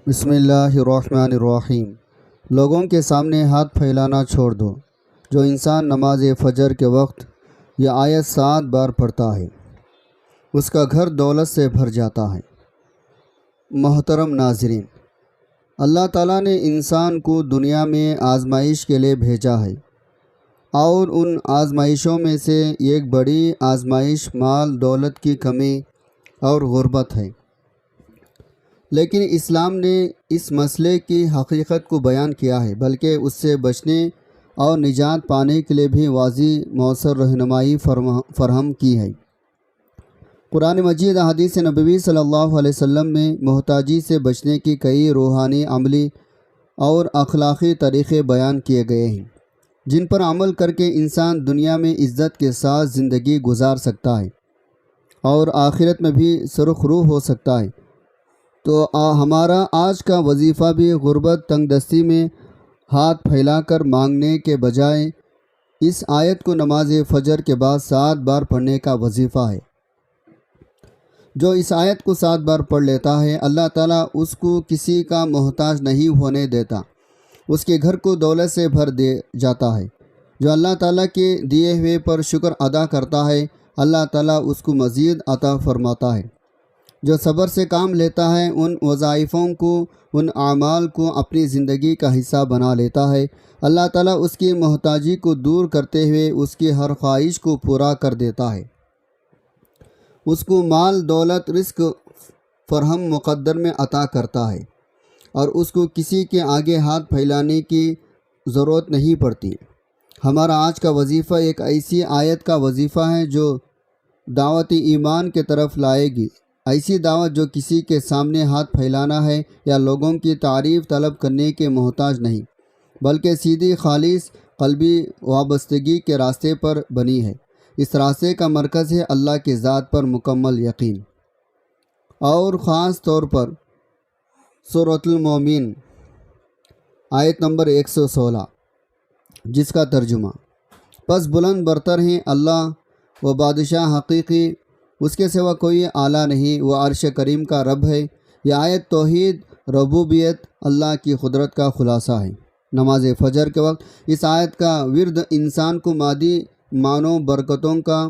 بسم اللہ الرحمن الرحیم۔ لوگوں کے سامنے ہاتھ پھیلانا چھوڑ دو۔ جو انسان نماز فجر کے وقت یہ آیت 7 بار پڑھتا ہے اس کا گھر دولت سے بھر جاتا ہے۔ محترم ناظرین، اللہ تعالیٰ نے انسان کو دنیا میں آزمائش کے لیے بھیجا ہے، اور ان آزمائشوں میں سے ایک بڑی آزمائش مال دولت کی کمی اور غربت ہے۔ لیکن اسلام نے اس مسئلے کی حقیقت کو بیان کیا ہے، بلکہ اس سے بچنے اور نجات پانے کے لیے بھی واضح مؤثر رہنمائی فراہم کی ہے۔ قرآن مجید احادیث نبوی صلی اللہ علیہ وسلم میں محتاجی سے بچنے کی کئی روحانی، عملی اور اخلاقی طریقے بیان کیے گئے ہیں، جن پر عمل کر کے انسان دنیا میں عزت کے ساتھ زندگی گزار سکتا ہے اور آخرت میں بھی سرخرو ہو سکتا ہے۔ تو ہمارا آج کا وظیفہ بھی غربت، تنگ دستی میں ہاتھ پھیلا کر مانگنے کے بجائے اس آیت کو نماز فجر کے بعد 7 بار پڑھنے کا وظیفہ ہے۔ جو اس آیت کو 7 بار پڑھ لیتا ہے، اللہ تعالیٰ اس کو کسی کا محتاج نہیں ہونے دیتا، اس کے گھر کو دولت سے بھر دے جاتا ہے۔ جو اللہ تعالیٰ کے دیے ہوئے پر شکر ادا کرتا ہے، اللہ تعالیٰ اس کو مزید عطا فرماتا ہے۔ جو صبر سے کام لیتا ہے، ان وظائفوں کو، ان اعمال کو اپنی زندگی کا حصہ بنا لیتا ہے، اللہ تعالیٰ اس کی محتاجی کو دور کرتے ہوئے اس کی ہر خواہش کو پورا کر دیتا ہے۔ اس کو مال، دولت، رزق فراہم مقدر میں عطا کرتا ہے، اور اس کو کسی کے آگے ہاتھ پھیلانے کی ضرورت نہیں پڑتی۔ ہمارا آج کا وظیفہ ایک ایسی آیت کا وظیفہ ہے جو دعوت ایمان کے طرف لائے گی، ایسی دعوت جو کسی کے سامنے ہاتھ پھیلانا ہے یا لوگوں کی تعریف طلب کرنے کے محتاج نہیں، بلکہ سیدھی خالص قلبی وابستگی کے راستے پر بنی ہے۔ اس راستے کا مرکز ہے اللہ کی ذات پر مکمل یقین، اور خاص طور پر سورۃ المومن آیت نمبر 116، جس کا ترجمہ پس بلند برتر ہیں اللہ و بادشاہ حقیقی، اس کے سوا کوئی اعلیٰ نہیں، وہ عرش کریم کا رب ہے۔ یہ آیت توحید ربوبیت، اللہ کی قدرت کا خلاصہ ہے۔ نماز فجر کے وقت اس آیت کا ورد انسان کو مادی معنوں برکتوں کا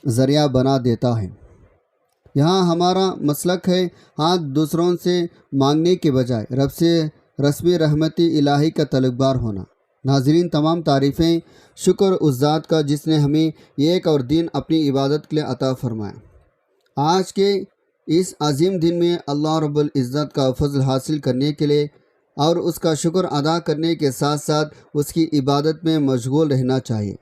ذریعہ بنا دیتا ہے۔ یہاں ہمارا مسلک ہے ہاتھ دوسروں سے مانگنے کے بجائے رب سے رسمی رحمتی الہی کا طلبگار ہونا۔ ناظرین، تمام تعریفیں شکر اس ذات کا جس نے ہمیں ایک اور دن اپنی عبادت کے لیے عطا فرمایا۔ آج کے اس عظیم دن میں اللہ رب العزت کا فضل حاصل کرنے کے لیے اور اس کا شکر ادا کرنے کے ساتھ ساتھ اس کی عبادت میں مشغول رہنا چاہیے۔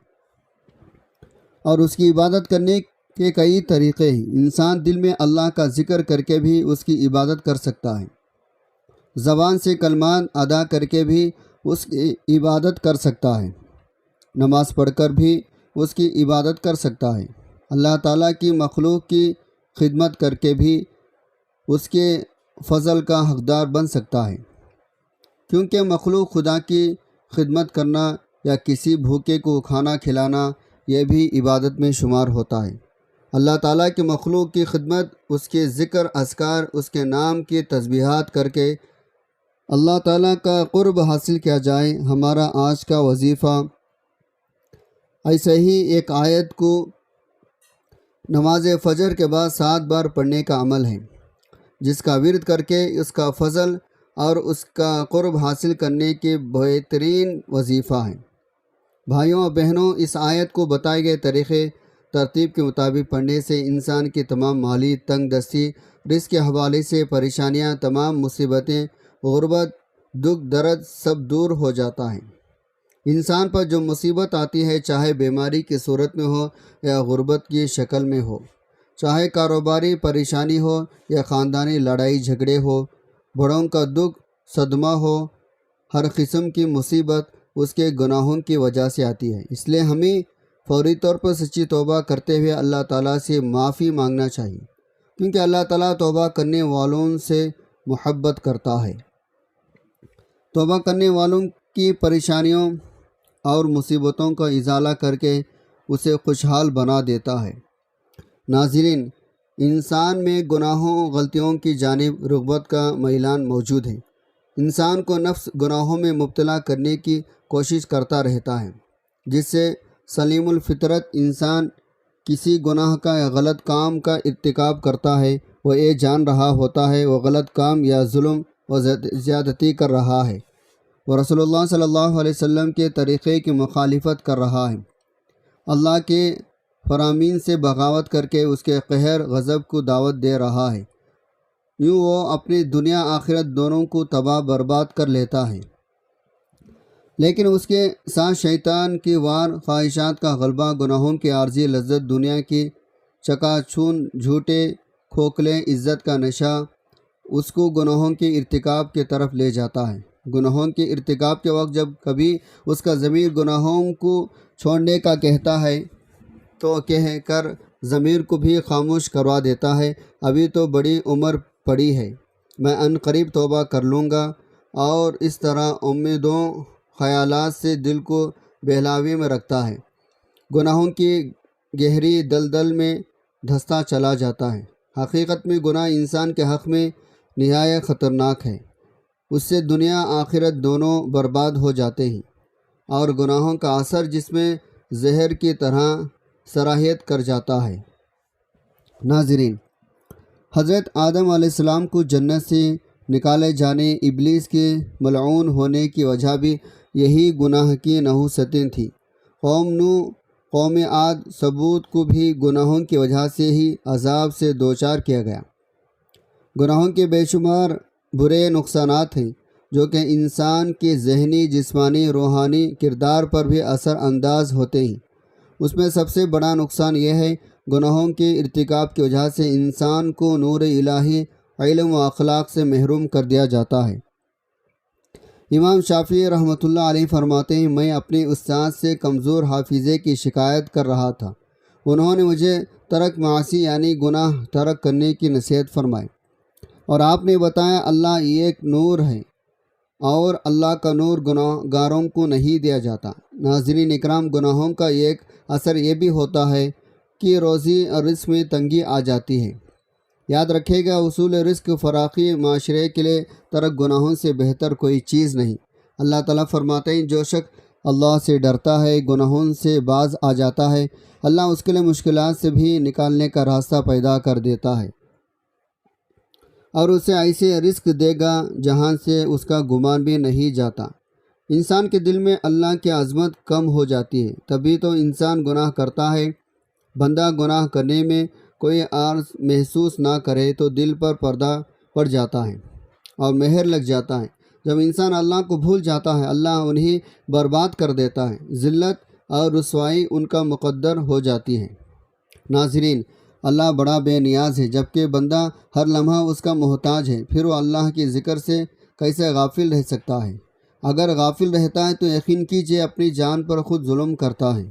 اور اس کی عبادت کرنے کے کئی طریقے ہیں۔ انسان دل میں اللہ کا ذکر کر کے بھی اس کی عبادت کر سکتا ہے، زبان سے کلمات ادا کر کے بھی اس کی عبادت کر سکتا ہے، نماز پڑھ کر بھی اس کی عبادت کر سکتا ہے، اللہ تعالیٰ کی مخلوق کی خدمت کر کے بھی اس کے فضل کا حقدار بن سکتا ہے، کیونکہ مخلوق خدا کی خدمت کرنا یا کسی بھوکے کو کھانا کھلانا یہ بھی عبادت میں شمار ہوتا ہے۔ اللہ تعالیٰ کی مخلوق کی خدمت، اس کے ذکر اذکار، اس کے نام کی تسبیحات کر کے اللہ تعالیٰ کا قرب حاصل کیا جائے۔ ہمارا آج کا وظیفہ ایسے ہی ایک آیت کو نماز فجر کے بعد 7 بار پڑھنے کا عمل ہے، جس کا ورد کر کے اس کا فضل اور اس کا قرب حاصل کرنے کے بہترین وظیفہ ہے۔ بھائیوں اور بہنوں، اس آیت کو بتائے گئے طریقے ترتیب کے مطابق پڑھنے سے انسان کی تمام مالی تنگ دستی، رزق کے حوالے سے پریشانیاں، تمام مصیبتیں، غربت، دکھ درد سب دور ہو جاتا ہے۔ انسان پر جو مصیبت آتی ہے، چاہے بیماری کی صورت میں ہو یا غربت کی شکل میں ہو، چاہے کاروباری پریشانی ہو یا خاندانی لڑائی جھگڑے ہو، بڑوں کا دکھ، صدمہ ہو، ہر قسم کی مصیبت اس کے گناہوں کی وجہ سے آتی ہے۔ اس لیے ہمیں فوری طور پر سچی توبہ کرتے ہوئے اللہ تعالیٰ سے معافی مانگنا چاہیے، کیونکہ اللہ تعالیٰ توبہ کرنے والوں سے محبت کرتا ہے۔ توبہ کرنے والوں کی پریشانیوں اور مصیبتوں کا ازالہ کر کے اسے خوشحال بنا دیتا ہے۔ ناظرین، انسان میں گناہوں غلطیوں کی جانب رغبت کا میلان موجود ہے، انسان کو نفس گناہوں میں مبتلا کرنے کی کوشش کرتا رہتا ہے، جس سے سلیم الفطرت انسان کسی گناہ کا یا غلط کام کا ارتکاب کرتا ہے، وہ یہ جان رہا ہوتا ہے وہ غلط کام یا ظلم و زیادتی کر رہا ہے، وہ رسول اللہ صلی اللہ علیہ وسلم کے طریقے کی مخالفت کر رہا ہے، اللہ کے فرامین سے بغاوت کر کے اس کے قہر غضب کو دعوت دے رہا ہے۔ یوں وہ اپنی دنیا آخرت دونوں کو تباہ برباد کر لیتا ہے، لیکن اس کے ساتھ شیطان کی وار خواہشات کا غلبہ، گناہوں کی عارضی لذت، دنیا کی چکا چون، جھوٹے کھوکھلے عزت کا نشہ اس کو گناہوں کے ارتکاب کی طرف لے جاتا ہے۔ گناہوں کے ارتکاب کے وقت جب کبھی اس کا ضمیر گناہوں کو چھوڑنے کا کہتا ہے تو کہہ کر ضمیر کو بھی خاموش کروا دیتا ہے، ابھی تو بڑی عمر پڑی ہے، میں عنقریب توبہ کر لوں گا، اور اس طرح امیدوں خیالات سے دل کو بہلاوی میں رکھتا ہے، گناہوں کی گہری دلدل میں دھنستا چلا جاتا ہے۔ حقیقت میں گناہ انسان کے حق میں نہایت خطرناک ہے، اس سے دنیا آخرت دونوں برباد ہو جاتے ہیں، اور گناہوں کا اثر جس میں زہر کی طرح سرایت کر جاتا ہے۔ ناظرین، حضرت آدم علیہ السلام کو جنت سے نکالے جانے، ابلیس کے ملعون ہونے کی وجہ بھی یہی گناہ کی نحوستیں تھیں۔ قوم نوح، قوم عاد، ثمود کو بھی گناہوں کی وجہ سے ہی عذاب سے دوچار کیا گیا۔ گناہوں کے بے شمار برے نقصانات ہیں جو کہ انسان کے ذہنی، جسمانی، روحانی کردار پر بھی اثر انداز ہوتے ہیں۔ اس میں سب سے بڑا نقصان یہ ہے، گناہوں کے ارتکاب کی وجہ سے انسان کو نور الہی، علم و اخلاق سے محروم کر دیا جاتا ہے۔ امام شافعی رحمۃ اللہ علیہ فرماتے ہیں، میں اپنے استاد سے کمزور حافظے کی شکایت کر رہا تھا، انہوں نے مجھے ترک معاصی یعنی گناہ ترک کرنے کی نصیحت فرمائی، اور آپ نے بتایا اللہ ایک نور ہے اور اللہ کا نور گناہ گاروں کو نہیں دیا جاتا۔ ناظرین اکرام، گناہوں کا ایک اثر یہ بھی ہوتا ہے کہ روزی اور رزق میں تنگی آ جاتی ہے۔ یاد رکھے گا، اصول رزق فراخی معاشرے کے لیے ترک گناہوں سے بہتر کوئی چیز نہیں۔ اللہ تعالیٰ فرماتے ہیں، جو شخص اللہ سے ڈرتا ہے، گناہوں سے باز آ جاتا ہے، اللہ اس کے لیے مشکلات سے بھی نکالنے کا راستہ پیدا کر دیتا ہے، اور اسے ایسے رزق دے گا جہاں سے اس کا گمان بھی نہیں جاتا۔ انسان کے دل میں اللہ کی عظمت کم ہو جاتی ہے، تبھی تو انسان گناہ کرتا ہے۔ بندہ گناہ کرنے میں کوئی عارض محسوس نہ کرے تو دل پر پردہ پڑ جاتا ہے اور مہر لگ جاتا ہے۔ جب انسان اللہ کو بھول جاتا ہے، اللہ انہیں برباد کر دیتا ہے، ذلت اور رسوائی ان کا مقدر ہو جاتی ہے۔ ناظرین، اللہ بڑا بے نیاز ہے، جبکہ بندہ ہر لمحہ اس کا محتاج ہے، پھر وہ اللہ کے ذکر سے کیسے غافل رہ سکتا ہے؟ اگر غافل رہتا ہے تو یقین کیجئے اپنی جان پر خود ظلم کرتا ہے،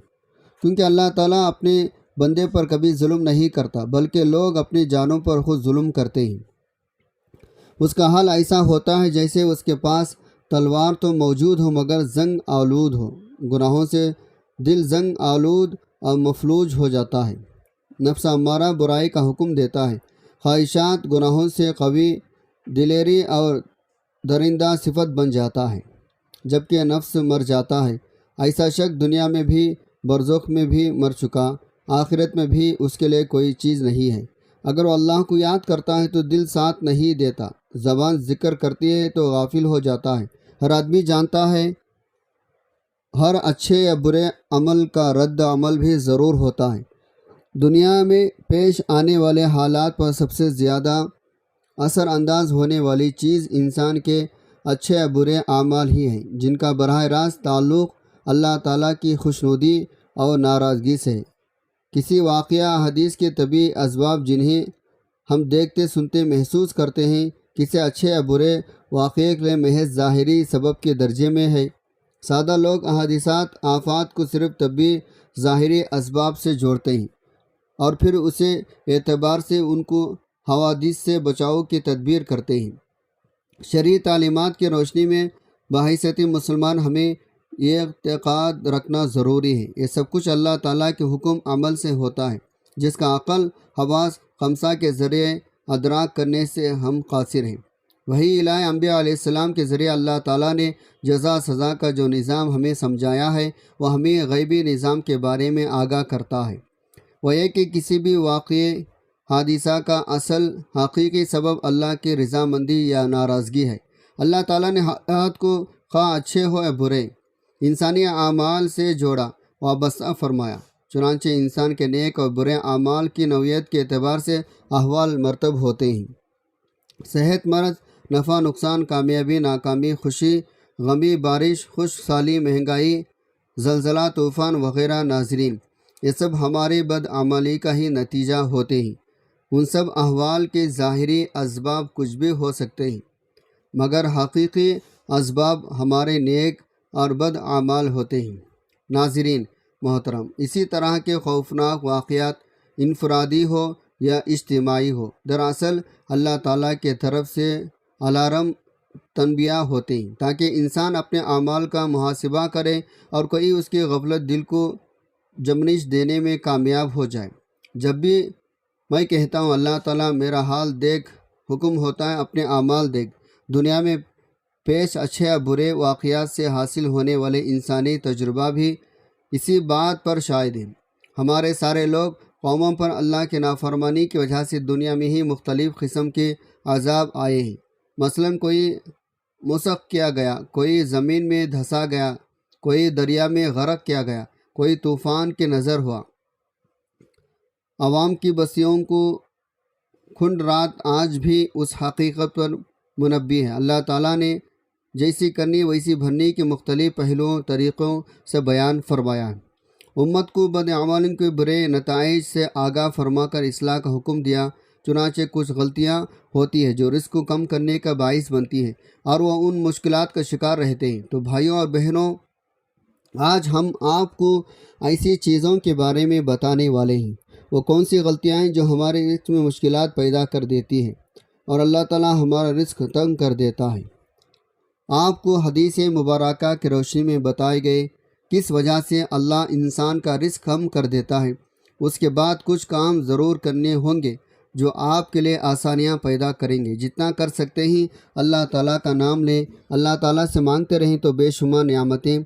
کیونکہ اللہ تعالیٰ اپنے بندے پر کبھی ظلم نہیں کرتا، بلکہ لوگ اپنی جانوں پر خود ظلم کرتے ہیں۔ اس کا حال ایسا ہوتا ہے جیسے اس کے پاس تلوار تو موجود ہو مگر زنگ آلود ہو۔ گناہوں سے دل زنگ آلود اور مفلوج ہو جاتا ہے۔ نفس امارہ برائی کا حکم دیتا ہے، خواہشات گناہوں سے قوی، دلیری اور درندہ صفت بن جاتا ہے، جبکہ نفس مر جاتا ہے۔ ایسا شخص دنیا میں بھی، برزخ میں بھی مر چکا، آخرت میں بھی اس کے لیے کوئی چیز نہیں ہے۔ اگر وہ اللہ کو یاد کرتا ہے تو دل ساتھ نہیں دیتا، زبان ذکر کرتی ہے تو غافل ہو جاتا ہے۔ ہر آدمی جانتا ہے ہر اچھے یا برے عمل کا رد عمل بھی ضرور ہوتا ہے۔ دنیا میں پیش آنے والے حالات پر سب سے زیادہ اثر انداز ہونے والی چیز انسان کے اچھے یا برے اعمال ہی ہیں، جن کا براہ راست تعلق اللہ تعالیٰ کی خوشنودی اور ناراضگی سے ہے۔ کسی واقعہ حدیث کے طبعی اسباب جنہیں ہم دیکھتے سنتے محسوس کرتے ہیں، کسی اچھے یا برے واقعے کے لیے محض ظاہری سبب کے درجے میں ہے۔ سادہ لوگ حادثات، آفات کو صرف طبعی ظاہری اسباب سے جوڑتے ہیں، اور پھر اسے اعتبار سے ان کو حوادث سے بچاؤ کی تدبیر کرتے ہیں۔ شرعی تعلیمات کی روشنی میں بحیثیت مسلمان ہمیں یہ اعتقاد رکھنا ضروری ہے، یہ سب کچھ اللہ تعالیٰ کے حکم عمل سے ہوتا ہے، جس کا عقل، حواس خمسہ کے ذریعے ادراک کرنے سے ہم قاصر ہیں۔ وہی الہ انبیاء علیہ السلام کے ذریعے اللہ تعالیٰ نے جزا سزا کا جو نظام ہمیں سمجھایا ہے وہ ہمیں غیبی نظام کے بارے میں آگاہ کرتا ہے۔ وہ یہ کہ کسی بھی واقعے حادثہ کا اصل حقیقی سبب اللہ کی رضامندی یا ناراضگی ہے۔ اللہ تعالیٰ نے حالات کو خواہ اچھے ہو یا برے انسانی اعمال سے جوڑا وابستہ فرمایا، چنانچہ انسان کے نیک اور برے اعمال کی نوعیت کے اعتبار سے احوال مرتب ہوتے ہیں۔ صحت مرض، نفع نقصان، کامیابی ناکامی، خوشی غمی، بارش خشک سالی، مہنگائی، زلزلہ، طوفان وغیرہ۔ ناظرین، یہ سب ہماری بدعملی کا ہی نتیجہ ہوتے ہیں۔ ان سب احوال کے ظاہری اسباب کچھ بھی ہو سکتے ہیں، مگر حقیقی اسباب ہمارے نیک اور بد اعمال ہوتے ہیں۔ ناظرین محترم، اسی طرح کے خوفناک واقعات انفرادی ہو یا اجتماعی ہو، دراصل اللہ تعالیٰ کے طرف سے الارم تنبیہ ہوتے ہیں تاکہ انسان اپنے اعمال کا محاسبہ کرے اور کوئی اس کی غفلت دل کو جنبش دینے میں کامیاب ہو جائے۔ جب بھی میں کہتا ہوں اللہ تعالیٰ میرا حال دیکھ، حکم ہوتا ہے اپنے اعمال دیکھ، دنیا میں پیش اچھے یا برے واقعات سے حاصل ہونے والے انسانی تجربہ بھی اسی بات پر شاہد ہیں۔ ہمارے سارے لوگ قوموں پر اللہ کے نافرمانی کی وجہ سے دنیا میں ہی مختلف قسم کے عذاب آئے ہیں۔ مثلا کوئی مسخ کیا گیا، کوئی زمین میں دھسا گیا، کوئی دریا میں غرق کیا گیا، کوئی طوفان کے نظر ہوا۔ عوام کی بستیوں کو کھنڈ رات آج بھی اس حقیقت پر منبی ہے۔ اللہ تعالیٰ نے جیسی کرنی ویسی بھرنی کے مختلف پہلوؤں طریقوں سے بیان فرمایا ہے۔ امت کو بدعمالی کے برے نتائج سے آگاہ فرما کر اصلاح کا حکم دیا، چنانچہ کچھ غلطیاں ہوتی ہیں جو رزق کو کم کرنے کا باعث بنتی ہیں اور وہ ان مشکلات کا شکار رہتے ہیں۔ تو بھائیوں اور بہنوں، آج ہم آپ کو ایسی چیزوں کے بارے میں بتانے والے ہیں، وہ کون سی غلطیاں ہیں جو ہمارے رزق میں مشکلات پیدا کر دیتی ہیں اور اللہ تعالیٰ ہمارا رزق تنگ کر دیتا ہے۔ آپ کو حدیث مبارکہ کی روشنی میں بتائے گئے کس وجہ سے اللہ انسان کا رزق کم کر دیتا ہے۔ اس کے بعد کچھ کام ضرور کرنے ہوں گے جو آپ کے لیے آسانیاں پیدا کریں گے۔ جتنا کر سکتے ہیں اللہ تعالیٰ کا نام لیں، اللہ تعالیٰ سے مانگتے رہیں تو بے شمار نعمتیں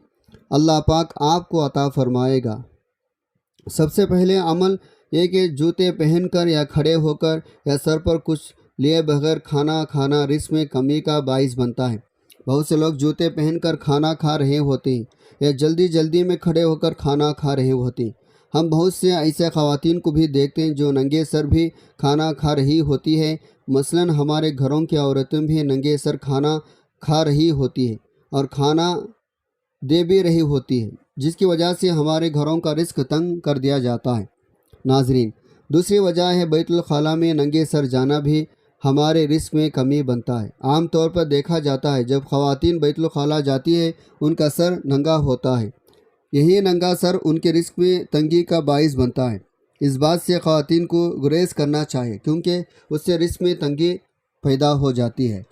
اللہ پاک آپ کو عطا فرمائے گا۔ سب سے پہلے عمل یہ کہ جوتے پہن کر یا کھڑے ہو کر یا سر پر کچھ لیے بغیر کھانا کھانا رزق میں کمی کا باعث بنتا ہے۔ بہت سے لوگ جوتے پہن کر کھانا کھا رہے ہوتے ہیں یا جلدی میں کھڑے ہو کر کھانا کھا رہے ہوتے ہیں۔ ہم بہت سے ایسے خواتین کو بھی دیکھتے ہیں جو ننگے سر بھی کھانا کھا رہی ہوتی ہے۔ مثلا ہمارے گھروں کی عورتیں بھی ننگے سر کھانا کھا رہی ہوتی ہے اور کھانا دے بھی رہی ہوتی ہے، جس کی وجہ سے ہمارے گھروں کا رزق تنگ کر دیا جاتا ہے۔ ناظرین، دوسری وجہ ہے بیت الخلاء میں ننگے سر جانا بھی ہمارے رزق میں کمی بنتا ہے۔ عام طور پر دیکھا جاتا ہے جب خواتین بیت الخلاء جاتی ہے ان کا سر ننگا ہوتا ہے، یہی ننگا سر ان کے رزق میں تنگی کا باعث بنتا ہے۔ اس بات سے خواتین کو گریز کرنا چاہیے کیونکہ اس سے رزق میں تنگی پیدا ہو جاتی ہے۔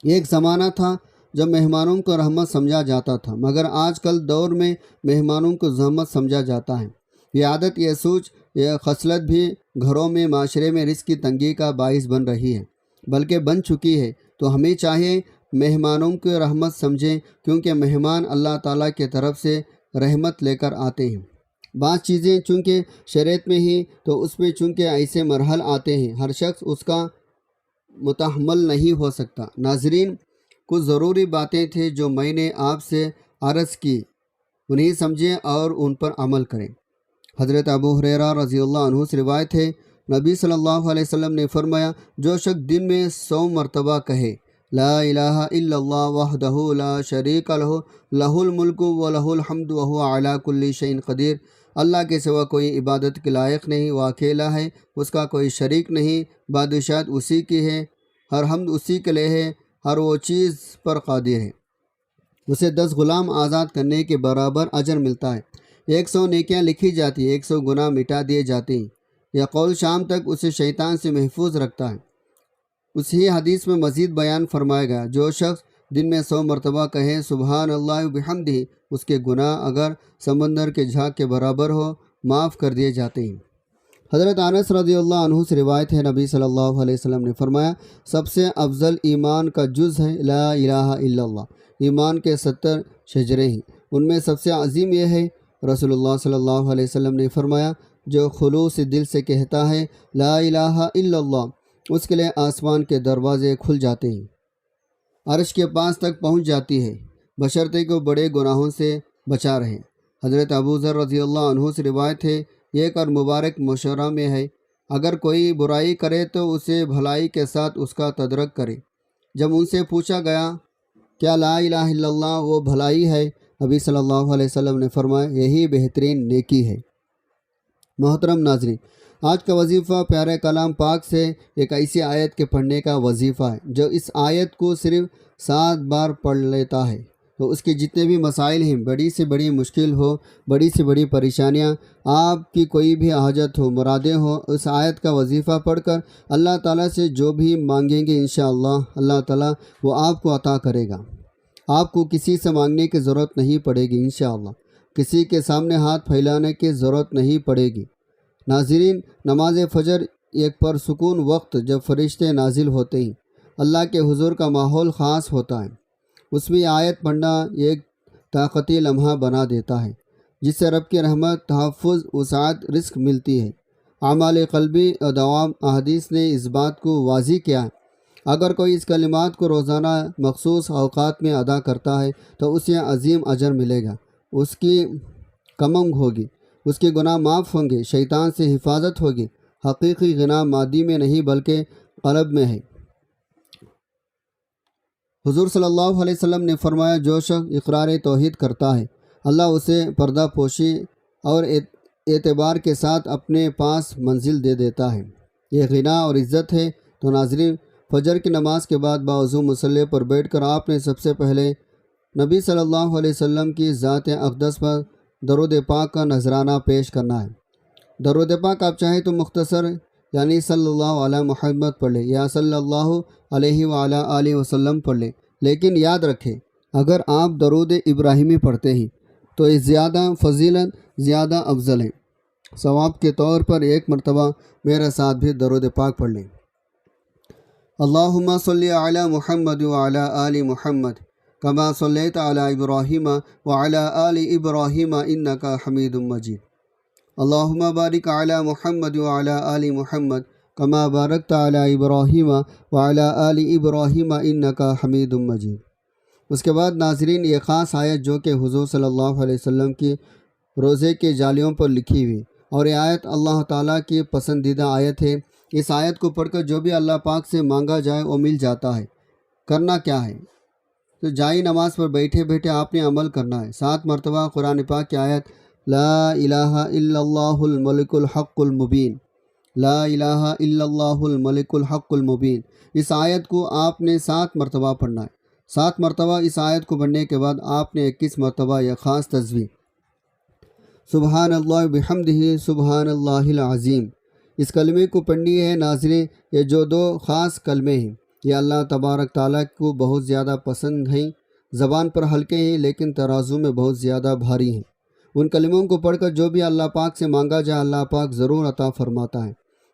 ایک زمانہ تھا جب مہمانوں کو رحمت سمجھا جاتا تھا، مگر آج کل دور میں مہمانوں کو زحمت سمجھا جاتا ہے۔ یہ عادت، یہ سوچ، یہ خصلت بھی گھروں میں معاشرے میں رزق کی تنگی کا باعث بن رہی ہے، بلکہ بن چکی ہے۔ تو ہمیں چاہیے مہمانوں کو رحمت سمجھیں کیونکہ مہمان اللہ تعالیٰ کی طرف سے رحمت لے کر آتے ہیں۔ بعض چیزیں چونکہ شریعت میں ہی تو اس میں چونکہ ایسے مرحل آتے ہیں ہر شخص اس کا متحمل نہیں ہو سکتا۔ ناظرین، کچھ ضروری باتیں تھیں جو میں نے آپ سے عرض کی، انہیں سمجھیں اور ان پر عمل کریں۔ حضرت ابو ہریرہ رضی اللہ عنہ سے روایت ہے، نبی صلی اللہ علیہ وسلم نے فرمایا، جو شخص دن میں 100 مرتبہ کہے لا الہ الا اللہ وحدہ لا شریک لہ لہ الملک و لہ الحمد وہو علی کل شیء قدیر، اللہ کے سوا کوئی عبادت کے لائق نہیں، وہ اکیلا ہے، اس کا کوئی شریک نہیں، بادشاہت اسی کی ہے، ہر حمد اسی کے لیے ہے، ہر وہ چیز پر قادر ہے، اسے 10 غلام آزاد کرنے کے برابر اجر ملتا ہے، 100 نیکیاں لکھی جاتی ہیں، 100 گناہ مٹا دیے جاتے ہیں، یہ قول شام تک اسے شیطان سے محفوظ رکھتا ہے۔ اسی حدیث میں مزید بیان فرمایا گیا، جو شخص دن میں 100 مرتبہ کہے سبحان اللہ و بحمدہ، اس کے گناہ اگر سمندر کے جھاگ کے برابر ہو معاف کر دیے جاتے ہیں۔ حضرت انس رضی اللہ عنہ سے روایت ہے، نبی صلی اللہ علیہ وسلم نے فرمایا، سب سے افضل ایمان کا جز ہے لا الہ الا اللہ۔ ایمان کے 70 شجرے ہیں، ان میں سب سے عظیم یہ ہے، رسول اللہ صلی اللہ علیہ وسلم نے فرمایا، جو خلوص دل سے کہتا ہے لا الہ الا اللہ، اس کے لیے آسمان کے دروازے کھل جاتے ہیں، عرش کے پاس تک پہنچ جاتی ہے، بشرطے کو بڑے گناہوں سے بچا رہے۔ حضرت ابو ذر رضی اللہ عنہ سے روایت ہے، ایک اور مبارک مشورہ میں ہے، اگر کوئی برائی کرے تو اسے بھلائی کے ساتھ اس کا تدرک کرے۔ جب ان سے پوچھا گیا کیا لا الہ الا اللہ وہ بھلائی ہے، نبی صلی اللہ علیہ وسلم نے فرمایا، یہی بہترین نیکی ہے۔ محترم ناظرین، آج کا وظیفہ پیارے کلام پاک سے ایک ایسی آیت کے پڑھنے کا وظیفہ ہے جو اس آیت کو صرف 7 بار پڑھ لیتا ہے تو اس کے جتنے بھی مسائل ہیں، بڑی سے بڑی مشکل ہو، بڑی سے بڑی پریشانیاں، آپ کی کوئی بھی حاجت ہو، مرادیں ہو، اس آیت کا وظیفہ پڑھ کر اللہ تعالیٰ سے جو بھی مانگیں گے انشاءاللہ اللہ تعالیٰ وہ آپ کو عطا کرے گا۔ آپ کو کسی سے مانگنے کی ضرورت نہیں پڑے گی انشاءاللہ، کسی کے سامنے ہاتھ پھیلانے کی ضرورت نہیں پڑے گی۔ ناظرین، نماز فجر ایک پرسکون وقت جب فرشتے نازل ہوتے ہیں، اللہ کے حضور کا ماحول خاص ہوتا ہے، اس میں آیت پڑھنا ایک طاقتی لمحہ بنا دیتا ہے جس سے رب کی رحمت، تحفظ، وسعت، رزق ملتی ہے۔ اعمال قلبی اور دوام احادیث نے اس بات کو واضح کیا ہے، اگر کوئی اس کلمات کو روزانہ مخصوص اوقات میں ادا کرتا ہے تو اسے عظیم اجر ملے گا، اس کی کمنگ ہوگی، اس کے گناہ معاف ہوں گے، شیطان سے حفاظت ہوگی۔ حقیقی غنا مادی میں نہیں بلکہ قلب میں ہے۔ حضور صلی اللہ علیہ وسلم نے فرمایا، جو شخص اقرار توحید کرتا ہے اللہ اسے پردہ پوشی اور اعتبار کے ساتھ اپنے پاس منزل دے دیتا ہے، یہ غنا اور عزت ہے۔ تو ناظرین، فجر کی نماز کے بعد باوضو مصلی پر بیٹھ کر آپ نے سب سے پہلے نبی صلی اللہ علیہ وسلم کی ذات اقدس پر درود پاک کا نذرانہ پیش کرنا ہے۔ درود پاک آپ چاہیں تو مختصر یعنی صلی اللہ علیہ محمد پڑھ لیں یا صلی اللہ علیہ وعلیٰ آلہ وسلم پڑھ لیں، لیکن یاد رکھیں اگر آپ درود ابراہیمی پڑھتے ہیں تو یہ زیادہ فضیلت، زیادہ افضل ہے۔ ثواب کے طور پر ایک مرتبہ میرے ساتھ بھی درود پاک پڑھ لیں۔ اللہم صلی علی محمد وعلی آل محمد کما صلیت علی ابراہیم وعلی آل ابراہیم انکا حمید مجید۔ اللہم بارک علی محمد وعلی آل محمد کما بارکت علی ابراہیم وعلی آل ابراہیم انکا حمید مجید۔ اس کے بعد ناظرین، یہ خاص آیت جو کہ حضور صلی اللہ علیہ وسلم کی روزے کے جالیوں پر لکھی ہوئی، اور یہ آیت اللہ تعالیٰ کی پسندیدہ آیت ہے۔ اس آیت کو پڑھ کر جو بھی اللہ پاک سے مانگا جائے وہ مل جاتا ہے۔ کرنا کیا ہے؟ تو جائی نماز پر بیٹھے بیٹھے آپ نے عمل کرنا ہے۔ 7 مرتبہ قرآن پاک کی آیت لا الہ الا اللہ الملک الحق المبین، لا الہ الا اللہ الملک الحق المبین، اس آیت کو آپ نے 7 مرتبہ پڑھنا ہے۔ 7 مرتبہ اس آیت کو پڑھنے کے بعد آپ نے 21 مرتبہ یہ خاص تسبیح سبحان اللہ بحمدہ سبحان اللہ العظیم، اس کلمے کو پڑھنی ہے۔ ناظرین، یہ جو 2 خاص کلمے ہیں یہ اللہ تبارک تعالیٰ کو بہت زیادہ پسند ہیں، زبان پر ہلکے ہیں لیکن ترازو میں بہت زیادہ بھاری ہیں۔ ان کلموں کو پڑھ کر جو بھی اللہ پاک سے مانگا جائے اللہ پاک ضرور عطا فرماتا ہے۔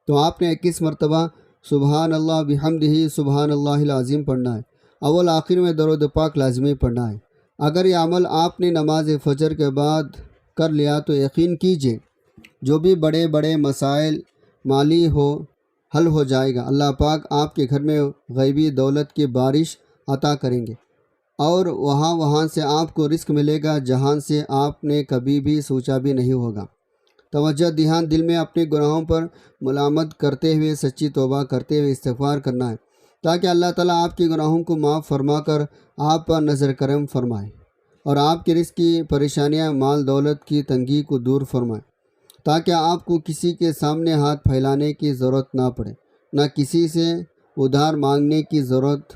تو آپ نے 21 مرتبہ سبحان اللہ بحمدہ سبحان اللہ العظیم پڑھنا ہے۔ اول آخر میں درود پاک لازمی پڑھنا ہے۔ اگر یہ عمل آپ نے نماز فجر کے بعد کر لیا تو یقین کیجئے جو بھی بڑے بڑے مسائل مالی ہو حل ہو جائے گا۔ اللہ پاک آپ کے گھر میں غیبی دولت کی بارش عطا کریں گے اور وہاں سے آپ کو رزق ملے گا جہاں سے آپ نے کبھی بھی سوچا بھی نہیں ہوگا۔ توجہ، دھیان، دل میں اپنے گناہوں پر ملامت کرتے ہوئے سچی توبہ کرتے ہوئے استغفار کرنا ہے تاکہ اللہ تعالیٰ آپ کے گناہوں کو معاف فرما کر آپ پر نظر کرم فرمائے اور آپ کے رزق کی پریشانیاں، مال دولت کی تنگی کو دور فرمائے، تاکہ آپ کو کسی کے سامنے ہاتھ پھیلانے کی ضرورت نہ پڑے، نہ کسی سے ادھار مانگنے کی ضرورت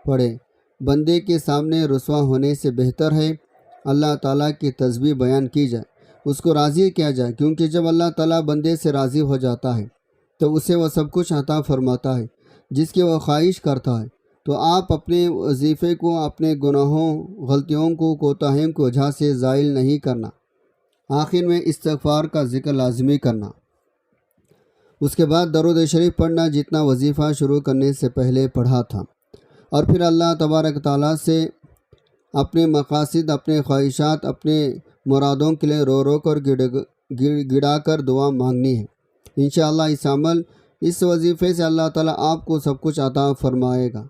پڑے۔ بندے کے سامنے رسوا ہونے سے بہتر ہے اللہ تعالیٰ کی تسبیح بیان کی جائے، اس کو راضی کیا جائے، کیونکہ جب اللہ تعالیٰ بندے سے راضی ہو جاتا ہے تو اسے وہ سب کچھ عطا فرماتا ہے جس کی وہ خواہش کرتا ہے۔ تو آپ اپنے وظیفے کو، اپنے گناہوں، غلطیوں کو، کوتاہیوں کی وجہ سے زائل نہیں کرنا۔ آخر میں استغفار کا ذکر لازمی کرنا۔ اس کے بعد درود شریف پڑھنا جتنا وظیفہ شروع کرنے سے پہلے پڑھا تھا، اور پھر اللہ تبارک تعالیٰ سے اپنے مقاصد، اپنے خواہشات، اپنے مرادوں کے لیے رو رو کر گڑا کر دعا مانگنی ہے۔ انشاءاللہ اس وظیفے سے اللہ تعالیٰ آپ کو سب کچھ عطا فرمائے گا،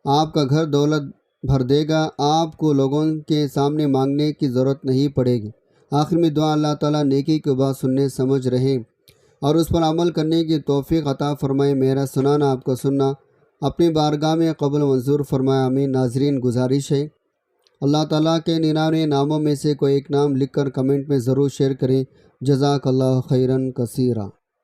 آپ کا گھر دولت بھر دے گا، آپ کو لوگوں کے سامنے مانگنے کی ضرورت نہیں پڑے گی۔ آخر میں دعا اللہ تعالیٰ نیکی کی بات سننے سمجھ رہے اور اس پر عمل کرنے کی توفیق عطا فرمائے۔ میرا سنانا، آپ کا سننا اپنی بارگاہ میں قبول منظور فرمائے، آمین۔ ناظرین، گزارش ہے اللہ تعالیٰ کے 99 ناموں میں سے کوئی ایک نام لکھ کر کمنٹ میں ضرور شیئر کریں۔ جزاک اللہ خیرن کثیرا۔